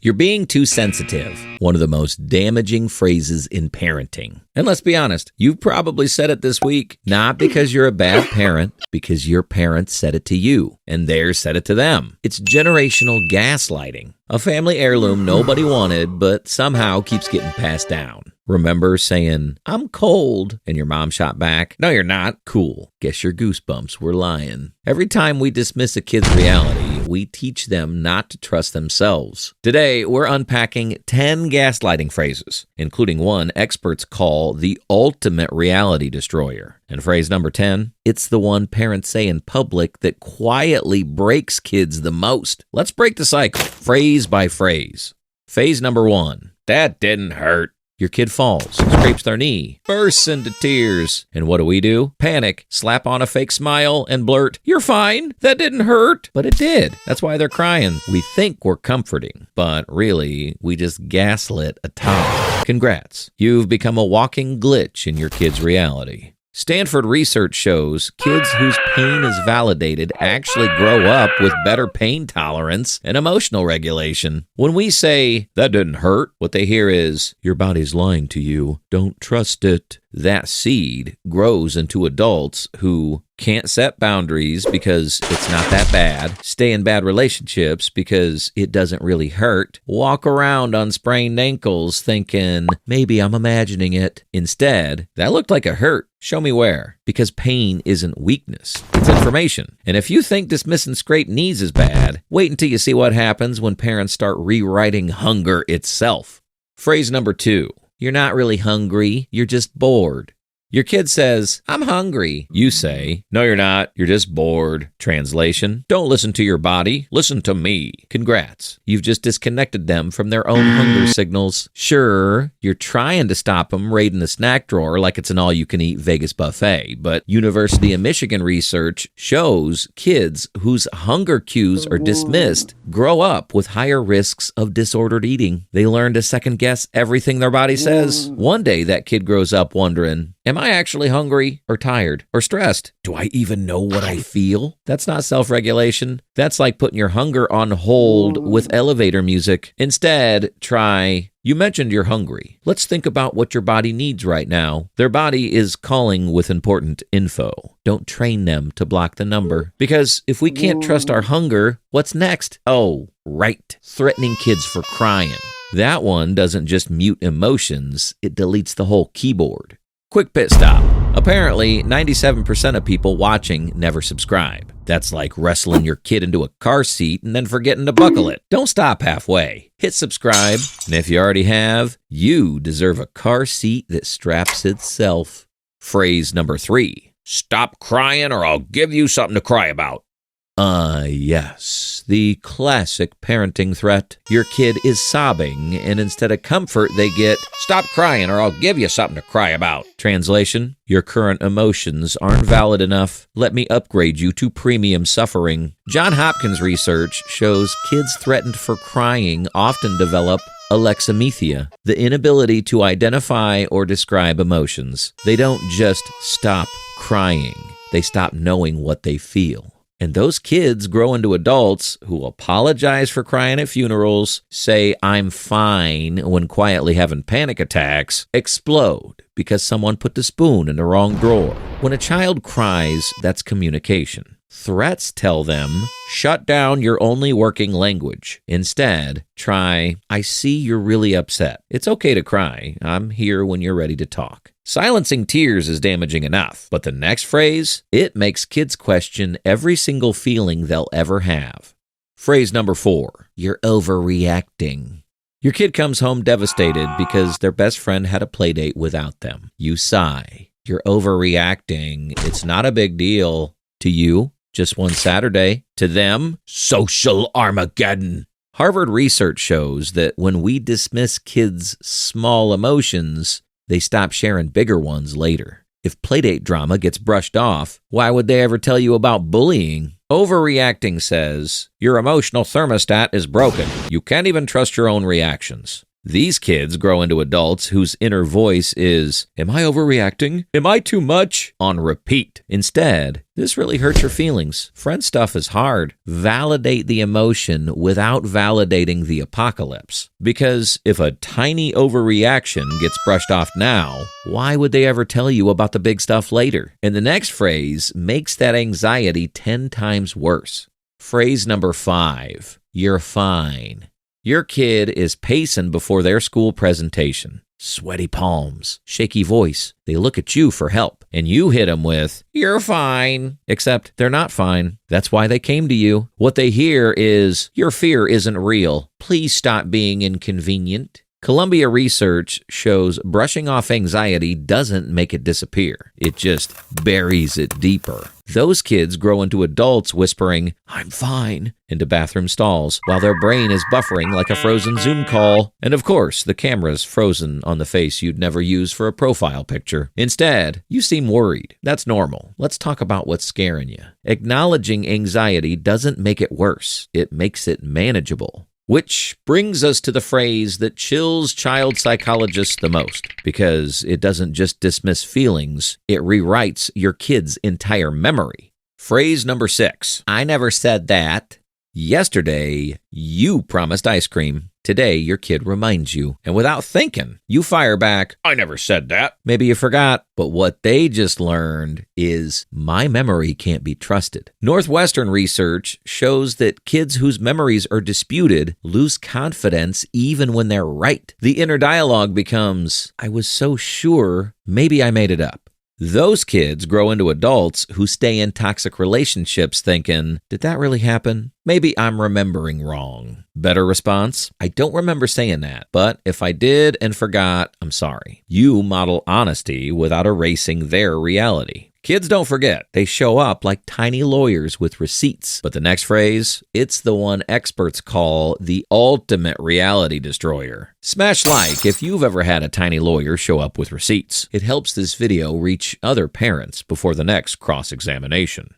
You're being too sensitive. One of the most damaging phrases in parenting. And let's be honest, you've probably said it this week, not because you're a bad parent, because your parents said it to you, and they said it to them. It's generational gaslighting, a family heirloom nobody wanted, but somehow keeps getting passed down. Remember saying, "I'm cold," and your mom shot back, "No, you're not." Cool. Guess your goosebumps were lying. Every time we dismiss a kid's reality, we teach them not to trust themselves. Today, we're unpacking 10 gaslighting phrases, including one experts call the ultimate reality destroyer. And phrase number 10, it's the one parents say in public that quietly breaks kids the most. Let's break the cycle, phrase by phrase. Phase number 1, that didn't hurt. Your kid falls, scrapes their knee, bursts into tears. And what do? Panic, slap on a fake smile, and blurt, "You're fine, that didn't hurt." But it did. That's why they're crying. We think we're comforting, but really, we just gaslit a toddler. Congrats. You've become a walking glitch in your kid's reality. Stanford research shows kids whose pain is validated actually grow up with better pain tolerance and emotional regulation. When we say, "That didn't hurt," what they hear is, "Your body's lying to you. Don't trust it." That seed grows into adults who can't set boundaries because it's not that bad, stay in bad relationships because it doesn't really hurt, walk around on sprained ankles thinking, "Maybe I'm imagining it." Instead, "That looked like a hurt. Show me where." Because pain isn't weakness, it's information. And if you think dismissing scraped knees is bad, wait until you see what happens when parents start rewriting hunger itself. Phrase number 2. You're not really hungry, you're just bored. Your kid says, "I'm hungry." You say, "No, you're not. You're just bored." Translation, don't listen to your body. Listen to me. Congrats. You've just disconnected them from their own hunger signals. Sure, you're trying to stop them raiding the snack drawer like it's an all-you-can-eat Vegas buffet, but University of Michigan research shows kids whose hunger cues are dismissed grow up with higher risks of disordered eating. They learn to second-guess everything their body says. One day, that kid grows up wondering, "Am I actually hungry or tired or stressed? Do I even know what I feel?" That's not self-regulation. That's like putting your hunger on hold with elevator music. Instead, try, "You mentioned you're hungry. Let's think about what your body needs right now." Their body is calling with important info. Don't train them to block the number. Because if we can't trust our hunger, what's next? Oh, right. Threatening kids for crying. That one doesn't just mute emotions, it deletes the whole keyboard. Quick pit stop. Apparently, 97% of people watching never subscribe. That's like wrestling your kid into a car seat and then forgetting to buckle it. Don't stop halfway. Hit subscribe, and if you already have, you deserve a car seat that straps itself. Phrase number 3. Stop crying or I'll give you something to cry about. Yes, the classic parenting threat. Your kid is sobbing, and instead of comfort, they get, "Stop crying or I'll give you something to cry about." Translation, your current emotions aren't valid enough. Let me upgrade you to premium suffering. Johns Hopkins research shows kids threatened for crying often develop alexithymia, the inability to identify or describe emotions. They don't just stop crying, they stop knowing what they feel. And those kids grow into adults who apologize for crying at funerals, say "I'm fine" when quietly having panic attacks, explode because someone put the spoon in the wrong drawer. When a child cries, that's communication. Threats tell them, "Shut down your only working language." Instead, try, "I see you're really upset. It's okay to cry. I'm here when you're ready to talk." Silencing tears is damaging enough, but the next phrase, it makes kids question every single feeling they'll ever have. Phrase number 4, you're overreacting. Your kid comes home devastated because their best friend had a play date without them. You sigh. You're overreacting. It's not a big deal. To you, just one Saturday. To them, social Armageddon. Harvard research shows that when we dismiss kids' small emotions, they stop sharing bigger ones later. If playdate drama gets brushed off, why would they ever tell you about bullying? Overreacting says, your emotional thermostat is broken. You can't even trust your own reactions. These kids grow into adults whose inner voice is, "Am I overreacting? Am I too much?" on repeat. Instead, this really hurts your feelings. Friend stuff is hard. Validate the emotion without validating the apocalypse. Because if a tiny overreaction gets brushed off now, why would they ever tell you about the big stuff later? And the next phrase makes that anxiety 10 times worse. Phrase number 5, you're fine. Your kid is pacing before their school presentation. Sweaty palms, shaky voice. They look at you for help, and you hit them with, "You're fine." Except they're not fine. That's why they came to you. What they hear is, "Your fear isn't real. Please stop being inconvenient." Columbia research shows brushing off anxiety doesn't make it disappear. It just buries it deeper. Those kids grow into adults whispering, "I'm fine," into bathroom stalls, while their brain is buffering like a frozen Zoom call. And of course, the camera's frozen on the face you'd never use for a profile picture. Instead, you seem worried. That's normal. Let's talk about what's scaring you. Acknowledging anxiety doesn't make it worse. It makes it manageable. Which brings us to the phrase that chills child psychologists the most, because it doesn't just dismiss feelings, it rewrites your kid's entire memory. Phrase number 6, I never said that. Yesterday, you promised ice cream. Today, your kid reminds you. And without thinking, you fire back, I never said that. Maybe you forgot, but what they just learned is my memory can't be trusted. Northwestern research shows that kids whose memories are disputed lose confidence even when they're right. The inner dialogue becomes, I was so sure, maybe I made it up. Those kids grow into adults who stay in toxic relationships thinking, did that really happen? Maybe I'm remembering wrong. Better response? I don't remember saying that, but if I did and forgot, I'm sorry. You model honesty without erasing their reality. Kids don't forget. They show up like tiny lawyers with receipts. But the next phrase, it's the one experts call the ultimate reality destroyer. Smash like if you've ever had a tiny lawyer show up with receipts. It helps this video reach other parents before the next cross-examination.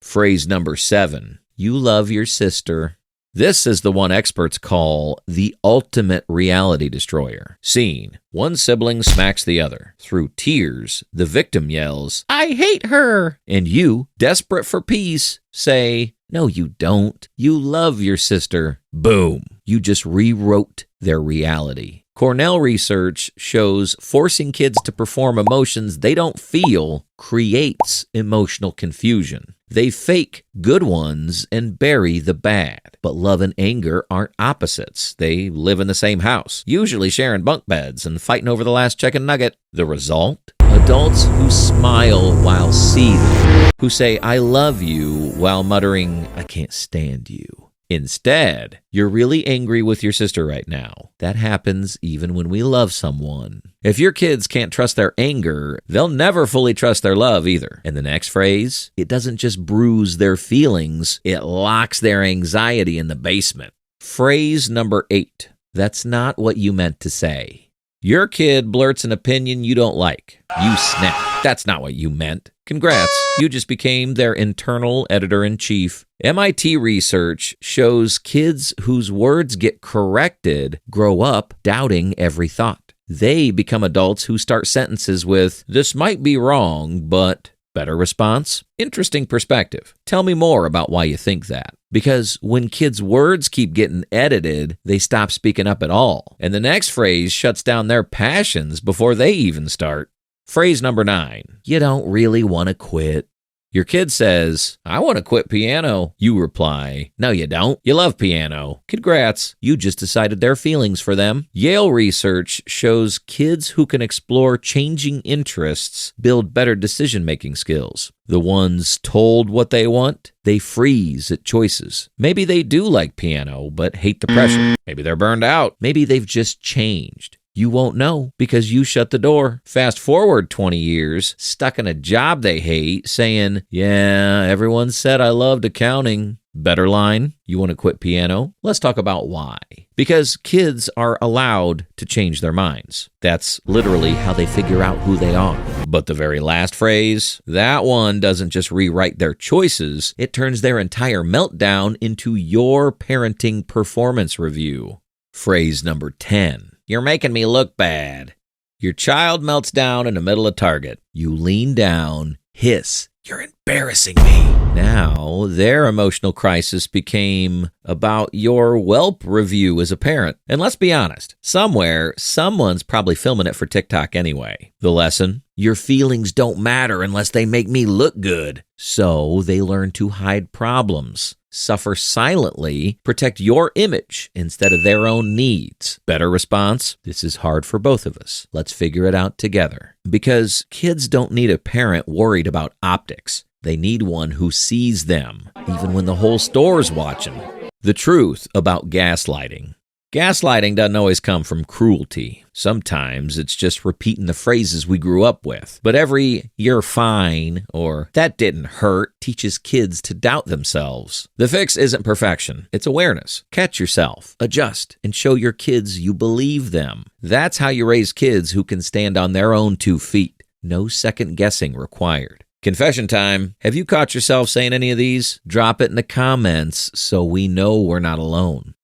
Phrase number 7, you love your sister. This is the one experts call the ultimate reality destroyer. Scene, one sibling smacks the other. Through tears, the victim yells, I hate her. And you, desperate for peace, say, no, you don't. You love your sister. Boom. You just rewrote their reality. Cornell research shows forcing kids to perform emotions they don't feel creates emotional confusion. They fake good ones and bury the bad. But love and anger aren't opposites. They live in the same house, usually sharing bunk beds and fighting over the last chicken nugget. The result? Adults who smile while seething, who say, I love you, while muttering, I can't stand you. Instead, you're really angry with your sister right now. That happens even when we love someone. If your kids can't trust their anger, they'll never fully trust their love either. And the next phrase, it doesn't just bruise their feelings, it locks their anxiety in the basement. Phrase number 8, that's not what you meant to say. Your kid blurts an opinion you don't like. You snap. That's not what you meant. Congrats, you just became their internal editor-in-chief. MIT research shows kids whose words get corrected grow up doubting every thought. They become adults who start sentences with, this might be wrong, but... Better response? Interesting perspective. Tell me more about why you think that. Because when kids' words keep getting edited, they stop speaking up at all. And the next phrase shuts down their passions before they even start. Phrase number 9. You don't really want to quit. Your kid says, I want to quit piano. You reply, no, you don't. You love piano. Congrats. You just decided their feelings for them. Yale research shows kids who can explore changing interests build better decision-making skills. The ones told what they want, they freeze at choices. Maybe they do like piano, but hate the pressure. Maybe they're burned out. Maybe they've just changed. You won't know because you shut the door. Fast forward 20 years, stuck in a job they hate, saying, yeah, everyone said I loved accounting. Better line, you want to quit piano? Let's talk about why. Because kids are allowed to change their minds. That's literally how they figure out who they are. But the very last phrase, that one doesn't just rewrite their choices, it turns their entire meltdown into your parenting performance review. Phrase number 10. You're making me look bad. Your child melts down in the middle of Target. You lean down, hiss, you're embarrassing me. Now, their emotional crisis became about your Welp review as a parent. And let's be honest, somewhere, someone's probably filming it for TikTok anyway. The lesson? Your feelings don't matter unless they make me look good. So they learn to hide problems, suffer silently, protect your image instead of their own needs. Better response? This is hard for both of us. Let's figure it out together. Because kids don't need a parent worried about optics. They need one who sees them, even when the whole store's watching. The truth about gaslighting. Gaslighting doesn't always come from cruelty. Sometimes it's just repeating the phrases we grew up with. But every "you're fine" or "that didn't hurt" teaches kids to doubt themselves. The fix isn't perfection. It's awareness. Catch yourself, adjust, and show your kids you believe them. That's how you raise kids who can stand on their own 2 feet. No second guessing required. Confession time. Have you caught yourself saying any of these? Drop it in the comments so we know we're not alone.